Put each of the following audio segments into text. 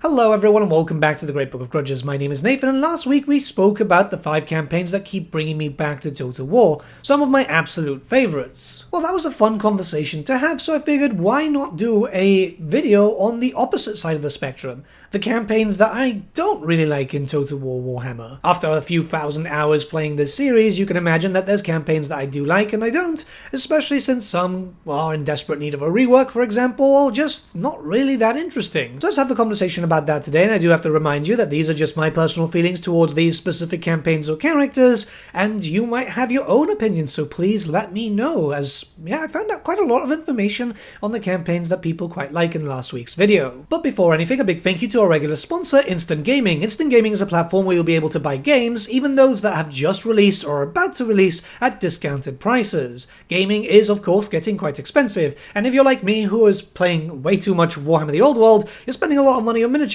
Hello everyone and welcome back to the Great Book of Grudges. My name is Nathan and last week we spoke about the 5 campaigns that keep bringing me back to Total War, some of my absolute favourites. Well, that was a fun conversation to have, so I figured why not do a video on the opposite side of the spectrum, the campaigns that I don't really like in Total War Warhammer. After a few thousand hours playing this series, you can imagine that there's campaigns that I do like and I don't, especially since some are in desperate need of a rework, for example, or just not really that interesting. So let's have a conversation about that today, and I do have to remind you that these are just my personal feelings towards these specific campaigns or characters, and you might have your own opinions, so please let me know, as I found out quite a lot of information on the campaigns that people quite like in last week's video. But before anything, a big thank you to our regular sponsor, Instant Gaming. Instant Gaming is a platform where you'll be able to buy games, even those that have just released or are about to release, at discounted prices. Gaming is, of course, getting quite expensive, and if you're like me, who is playing way too much Warhammer the Old World, you're spending a lot of money on miniatures.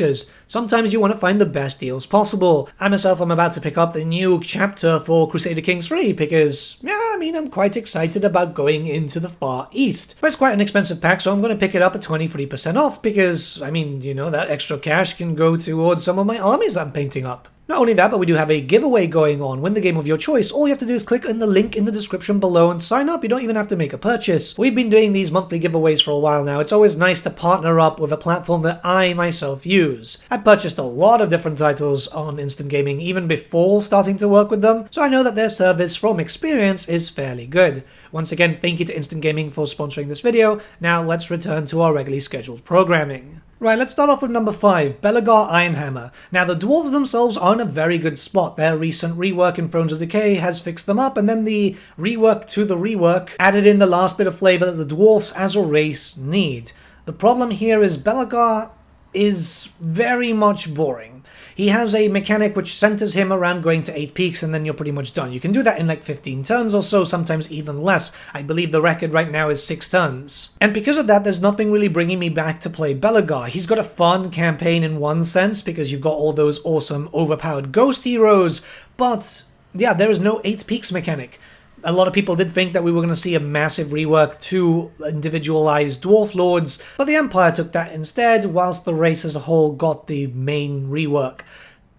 Sometimes you want to find the best deals possible. I myself am about to pick up the new chapter for Crusader Kings 3 because, I'm quite excited about going into the Far East. But it's quite an expensive pack, so I'm going to pick it up at 23% off because, that extra cash can go towards some of my armies I'm painting up. Not only that, but we do have a giveaway going on. Win the game of your choice. All you have to do is click on the link in the description below and sign up. You don't even have to make a purchase. We've been doing these monthly giveaways for a while now. It's always nice to partner up with a platform that I myself use. I purchased a lot of different titles on Instant Gaming even before starting to work with them, so I know that their service from experience is fairly good. Once again, thank you to Instant Gaming for sponsoring this video. Now let's return to our regularly scheduled programming. Right, let's start off with number 5, Bellagar Ironhammer. Now, the dwarves themselves are in a very good spot. Their recent rework in Thrones of Decay has fixed them up, and then the rework to the rework added in the last bit of flavour that the dwarves as a race need. The problem here is Bellagar is very much boring. He has a mechanic which centers him around going to 8 peaks and then you're pretty much done. You can do that in like 15 turns or so, sometimes even less. I believe the record right now is 6 turns. And because of that, there's nothing really bringing me back to play Bellagar. He's got a fun campaign in one sense because you've got all those awesome overpowered ghost heroes, but yeah, there is no 8 peaks mechanic. A lot of people did think that we were going to see a massive rework to individualized dwarf lords, but the Empire took that instead, whilst the race as a whole got the main rework.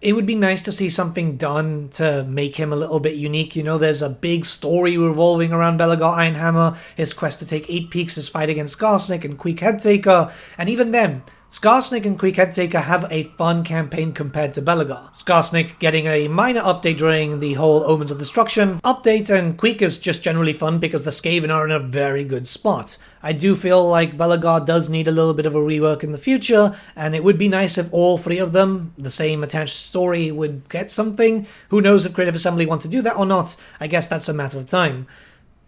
It would be nice to see something done to make him a little bit unique. You know, there's a big story revolving around Bellagar Ironhammer, his quest to take 8 peaks, his fight against Skarsnik and Queek Headtaker, and even then, Skarsnik and Queek Headtaker have a fun campaign compared to Bellagar. Skarsnik getting a minor update during the whole Omens of Destruction update, and Queek is just generally fun because the Skaven are in a very good spot. I do feel like Bellagar does need a little bit of a rework in the future, and it would be nice if all 3 of them, the same attached story, would get something. Who knows if Creative Assembly want to do that or not? I guess that's a matter of time.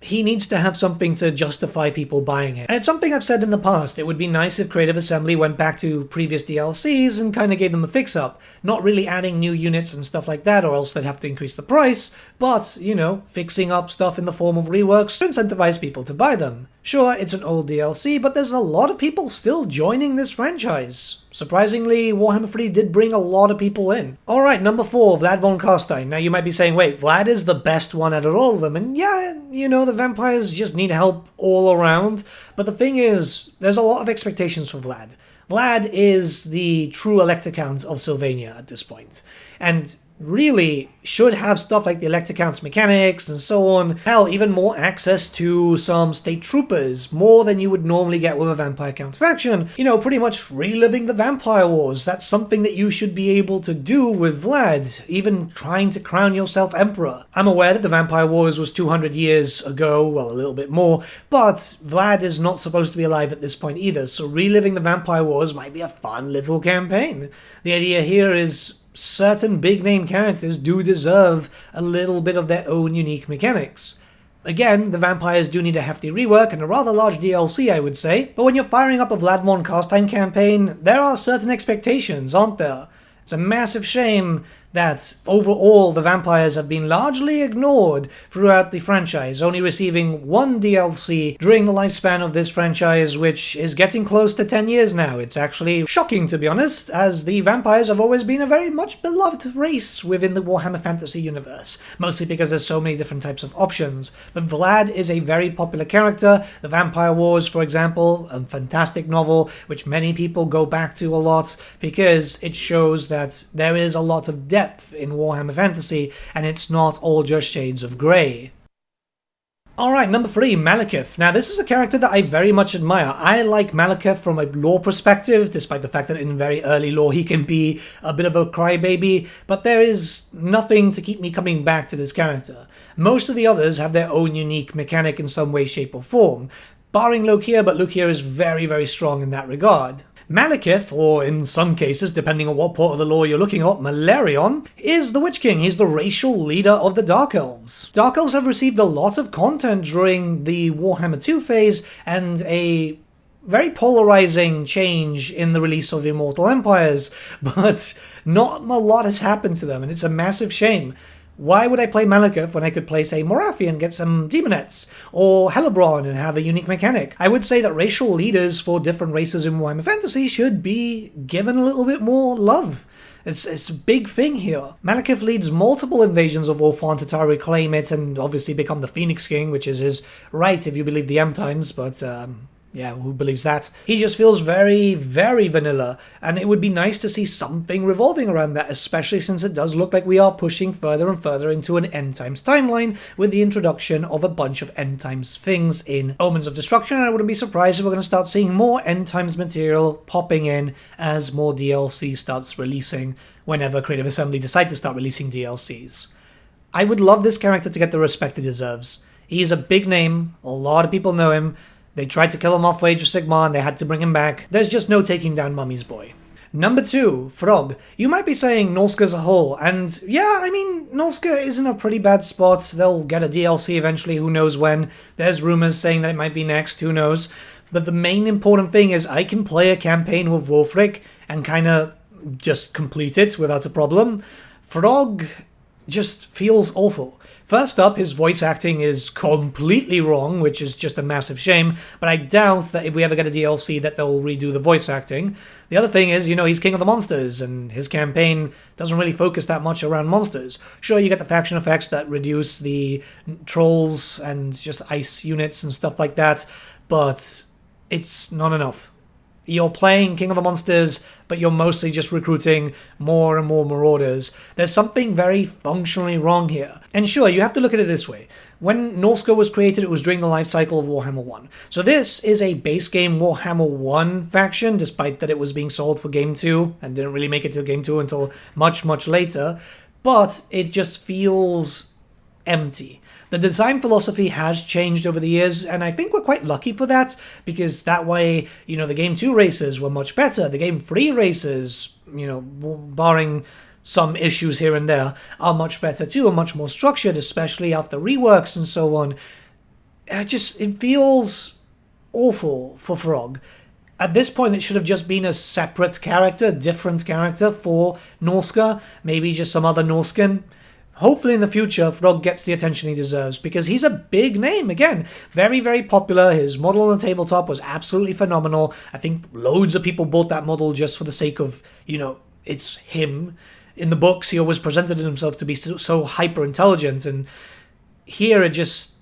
He needs to have something to justify people buying it. And it's something I've said in the past. It would be nice if Creative Assembly went back to previous DLCs and kind of gave them a fix-up. Not really adding new units and stuff like that, or else they'd have to increase the price, but, fixing up stuff in the form of reworks to incentivize people to buy them. Sure, it's an old DLC, but there's a lot of people still joining this franchise. Surprisingly, Warhammer 3 did bring a lot of people in. Alright, number 4, Vlad Von Carstein. Now you might be saying, wait, Vlad is the best one out of all of them, and yeah, the vampires just need help all around, but the thing is, there's a lot of expectations for Vlad. Vlad is the true Elector Count of Sylvania at this point, and really should have stuff like the Elector Count's mechanics and so on. Hell, even more access to some state troopers, more than you would normally get with a Vampire Count faction. Pretty much reliving the Vampire Wars. That's something that you should be able to do with Vlad, even trying to crown yourself Emperor. I'm aware that the Vampire Wars was 200 years ago, well, a little bit more, but Vlad is not supposed to be alive at this point either, so reliving the Vampire Wars might be a fun little campaign. The idea here is certain big-name characters do deserve a little bit of their own unique mechanics. Again, the vampires do need a hefty rework and a rather large DLC, I would say, but when you're firing up a Vlad Von Carstein campaign, there are certain expectations, aren't there? It's a massive shame that overall the vampires have been largely ignored throughout the franchise, only receiving one DLC during the lifespan of this franchise, which is getting close to 10 years now. It's actually shocking, to be honest, as the vampires have always been a very much beloved race within the Warhammer Fantasy universe, mostly because there's so many different types of options. But Vlad is a very popular character. The Vampire Wars, for example, a fantastic novel which many people go back to a lot because it shows that there is a lot of depth in Warhammer Fantasy, and it's not all just shades of grey. Alright, number 3, Malekith. Now, this is a character that I very much admire. I like Malekith from a lore perspective, despite the fact that in very early lore he can be a bit of a crybaby, but there is nothing to keep me coming back to this character. Most of the others have their own unique mechanic in some way, shape, or form, barring Lokia, but Lokia is very, very strong in that regard. Malekith, or in some cases, depending on what part of the lore you're looking at, Malerion, is the Witch King. He's the racial leader of the Dark Elves. Dark Elves have received a lot of content during the Warhammer 2 phase, and a very polarizing change in the release of Immortal Empires, but not a lot has happened to them, and it's a massive shame. Why would I play Malekith when I could play, say, Morathi and get some Demonettes, or Hellebrand and have a unique mechanic? I would say that racial leaders for different races in Warhammer Fantasy should be given a little bit more love. It's a big thing here. Malekith leads multiple invasions of Ulthuan to try to reclaim it and obviously become the Phoenix King, which is his right if you believe the M times, but yeah, who believes that? He just feels very, very vanilla, and it would be nice to see something revolving around that, especially since it does look like we are pushing further and further into an end times timeline with the introduction of a bunch of end times things in Omens of Destruction, and I wouldn't be surprised if we're going to start seeing more end times material popping in as more DLC starts releasing whenever Creative Assembly decide to start releasing DLCs. I would love this character to get the respect he deserves. He's a big name, a lot of people know him. They tried to kill him off for Age of Sigmar and they had to bring him back. There's just no taking down Mummy's Boy. Number 2, Frog. You might be saying Norska as a whole, and yeah, I mean, Norska is in a pretty bad spot. They'll get a DLC eventually, who knows when. There's rumors saying that it might be next, who knows. But the main important thing is I can play a campaign with Wulfrik and kind of just complete it without a problem. Frog just feels awful. First up, his voice acting is completely wrong, which is just a massive shame, but I doubt that if we ever get a DLC that they'll redo the voice acting. The other thing is, you know, he's king of the monsters, and his campaign doesn't really focus that much around monsters. Sure, you get the faction effects that reduce the trolls and just ice units and stuff like that, but it's not enough. You're playing King of the Monsters, but you're mostly just recruiting more and more Marauders. There's something very functionally wrong here. And sure, you have to look at it this way. When Norska was created, it was during the life cycle of Warhammer 1. So this is a base game Warhammer 1 faction, despite that it was being sold for Game 2, and didn't really make it to Game 2 until much, much later. But it just feels empty. The design philosophy has changed over the years, and I think we're quite lucky for that, because that way, you know, the Game 2 races were much better. The Game 3 races, you know, barring some issues here and there, are much better too, and much more structured, especially after reworks and so on. It feels awful for Frog. At this point, it should have just been a separate character, different character for Norska, maybe just some other Norskan. Hopefully in the future, Frog gets the attention he deserves, because he's a big name, again. Very, very popular. His model on the tabletop was absolutely phenomenal. I think loads of people bought that model just for the sake of, you know, it's him. In the books, he always presented himself to be so hyper-intelligent, and here it just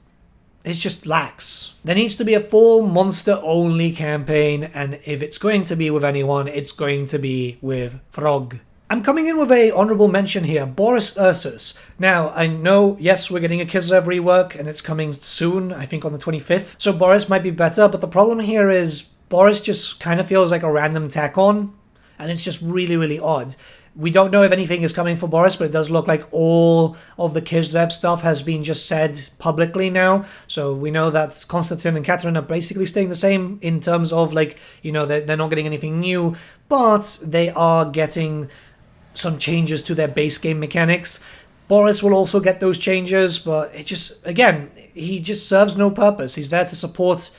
lacks. There needs to be a full monster-only campaign, and if it's going to be with anyone, it's going to be with Frog. I'm coming in with a honourable mention here, Boris Ursus. Now, I know, yes, we're getting a Kislev rework, and it's coming soon, I think on the 25th, so Boris might be better, but the problem here is Boris just kind of feels like a random tack-on, and it's just really, really odd. We don't know if anything is coming for Boris, but it does look like all of the Kislev stuff has been just said publicly now, so we know that Konstantin and Catherine are basically staying the same in terms of, like, you know, they're not getting anything new, but they are getting some changes to their base game mechanics. Boris will also get those changes, but it just, again, he just serves no purpose. He's there to support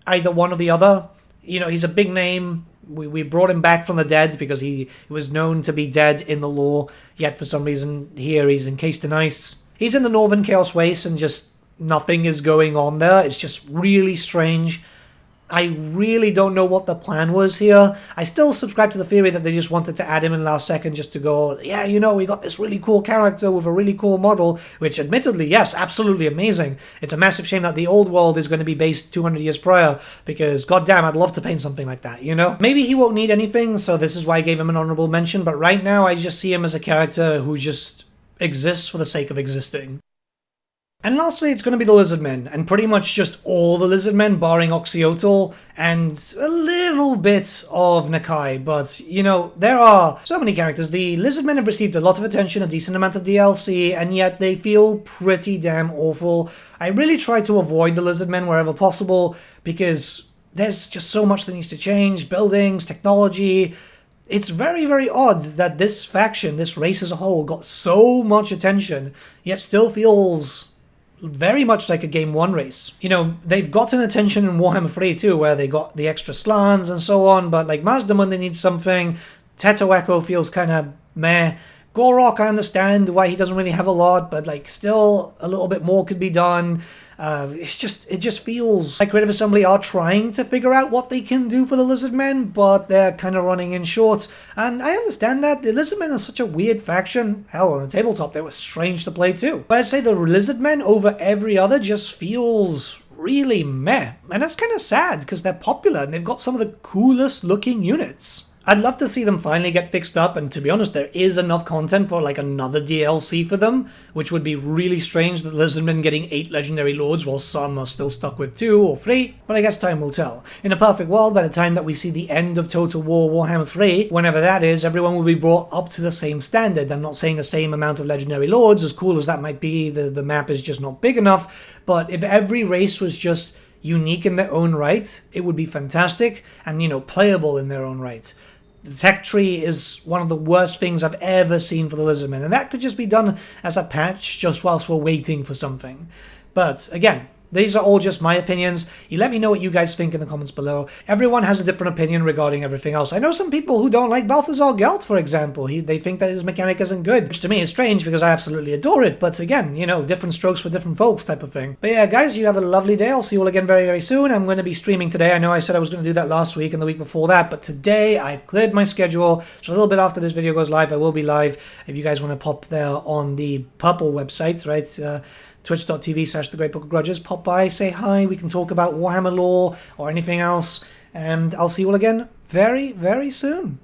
either one or the other. You know, he's a big name, we brought him back from the dead because he was known to be dead in the lore, yet for some reason here he's encased in ice. He's in the Northern Chaos Waste and just nothing is going on there. It's just really strange. I really don't know what the plan was here. I still subscribe to the theory that they just wanted to add him in last second just to go, yeah, you know, we got this really cool character with a really cool model, which admittedly, yes, absolutely amazing. It's a massive shame that the old world is going to be based 200 years prior, because goddamn, I'd love to paint something like that, you know? Maybe he won't need anything, so this is why I gave him an honorable mention, but right now I just see him as a character who just exists for the sake of existing. And lastly, it's going to be the Lizardmen, and pretty much just all the Lizardmen, barring Oxyotl, and a little bit of Nakai, but, you know, there are so many characters. The Lizardmen have received a lot of attention, a decent amount of DLC, and yet they feel pretty damn awful. I really try to avoid the Lizardmen wherever possible, because there's just so much that needs to change, buildings, technology. It's very, very odd that this faction, this race as a whole, got so much attention, yet still feels very much like a Game 1 race. You know, they've gotten attention in Warhammer 3 too, where they got the extra slans and so on, but like Mazdamun, they need something. Teto Echo feels kind of meh. Gorok, I understand why he doesn't really have a lot, but like still a little bit more could be done. It just feels like Creative Assembly are trying to figure out what they can do for the Lizardmen, but they're kind of running in short. And I understand that. The Lizardmen are such a weird faction. Hell, on the tabletop, they were strange to play too. But I'd say the Lizardmen over every other just feels really meh. And that's kind of sad, because they're popular and they've got some of the coolest looking units. I'd love to see them finally get fixed up, and to be honest, there is enough content for like another DLC for them, which would be really strange that Lizardmen getting 8 legendary lords while some are still stuck with 2 or 3, but I guess time will tell. In a perfect world, by the time that we see the end of Total War Warhammer 3, whenever that is, everyone will be brought up to the same standard. I'm not saying the same amount of legendary lords, as cool as that might be, the map is just not big enough, but if every race was just unique in their own right, it would be fantastic, and, you know, playable in their own right. The tech tree is one of the worst things I've ever seen for the Lizardmen, and that could just be done as a patch just whilst we're waiting for something. But again, these are all just my opinions. You let me know what you guys think in the comments below. Everyone has a different opinion regarding everything else. I know some people who don't like Balthazar Gelt, for example. They think that his mechanic isn't good, which to me is strange because I absolutely adore it. But again, you know, different strokes for different folks type of thing. But yeah, guys, you have a lovely day. I'll see you all again very, very soon. I'm going to be streaming today. I know I said I was going to do that last week and the week before that, but today I've cleared my schedule. So a little bit after this video goes live, I will be live. If you guys want to pop there on the Purple website, right? Twitch.tv/TheGreatBookOfGrudges. Pop by, say hi, we can talk about Warhammer lore or anything else, and I'll see you all again very, very soon.